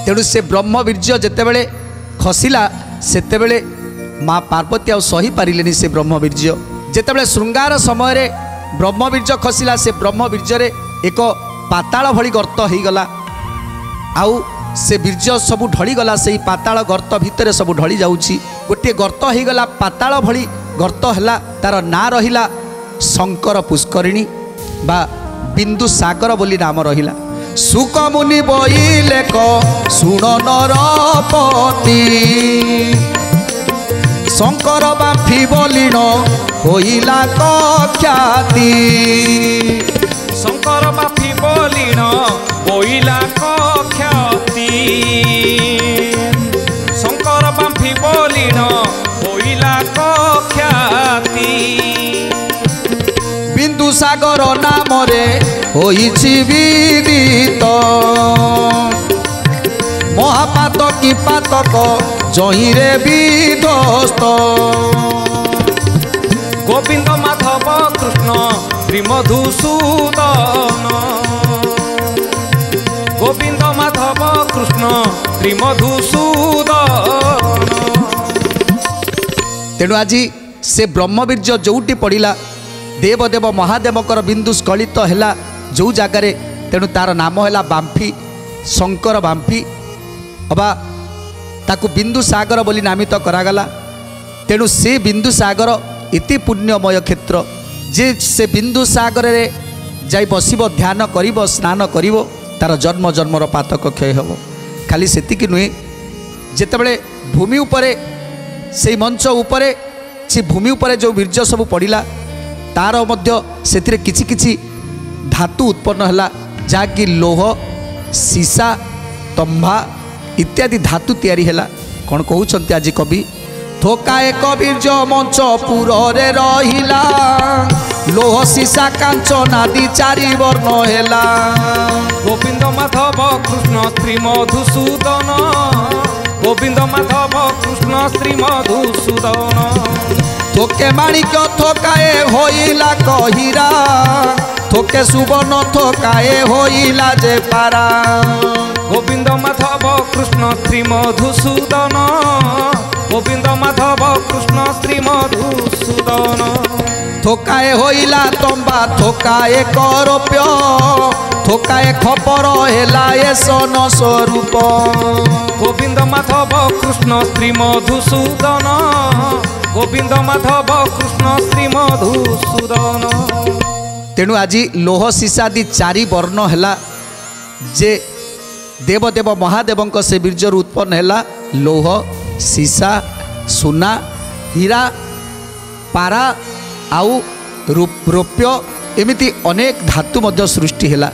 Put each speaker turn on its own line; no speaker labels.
तेणु से ब्रह्मवीर्य जितेबले खसला सेतेबले माँ पार्वती आ सही पारे से ब्रह्मवीर्य जितेबले श्रृंगार समय रे ब्रह्मवीर्य खसला से ब्रह्मवीर्य एक पाताल भली गर्त हो गला आउ से बीर्य सब ढलीगला से पाताल गर्त भितर सब ढली जाऊँगी गोटे गर्त हो गला पाताल भली गर्त है तार ना रहिला शंकर पुष्करिणी बा बिंदु सागर बोली नाम रहिला। सुक मुनि बइले क सुन नरपति शंकर बाफी बोलिन होइला ख्याति
शंकर बाफी बोलिन होइला ख्याति शंकर बाफी बोलिन होइला ख्याति
बिंदु सागर नाम रे होइछि विदित महापातक की पातक जही रे विध्वस्त
गोविंद माधव कृष्ण श्री मधुसूदन गोविंद माधव कृष्ण श्री मधुसूदन।
तेणु आज से ब्रह्मवीर्य जोटी पड़ा देवदेव महादेवकर बिंदु स्खलित है जो जगार तेणु तार नाम है बांफी शंकर बांफी अबा ताकू बिंदु सागर बोली नामित करागला। तेणु से बिंदु सागर इति पुण्यमय क्षेत्र जे से बिंदु सागर रे जाई बसिब ध्यान करिब स्नान करिब तार जन्म जन्मर पातक क्षय हो। खाली सेतिकी नुहे जेतेबेले भूमि उपरे से मंच उपरे से भूमि उपरे जो वीर्य सब पड़ा तार मध्य सेतिरे किछि किछि धातु उत्पन्न है जहाँकि लोह सीसा तंभा इत्यादि धातु तैयारी है। कौन कहते आज कवि थोकाए कबीर्य मंच पुरे रहिला लोह सीसा कांचन आदि चारि वर्ण हेला
गोविंद माधव कृष्ण श्री मधुसूदन गोविंद माधव कृष्ण श्री मधुसूदन।
थोके माणिक थोकाए होइला कहिरा थोके सुवर्ण थोकाए होइला जे पारा
गोविंद माधव कृष्ण श्री मधुसूदन गोविंद माधव कृष्ण श्री मधुसूदन।
थोकाए होइला तंबा थोकाए करप्य थोकाए खपर हेला ए सन स्वरूप
गोविंद माधव कृष्ण श्री मधुसूदन गोविंद माधव कृष्ण श्री मधुसूदन।
तेणु आज लोह सीसादि चारि वर्ण है जे देवदेव महादेव से बीर्जर उत्पन्न है लोह सीसा सुना हीरा पारा आउ रौप्य एमिति अनेक धातु मध्य सृष्टि है।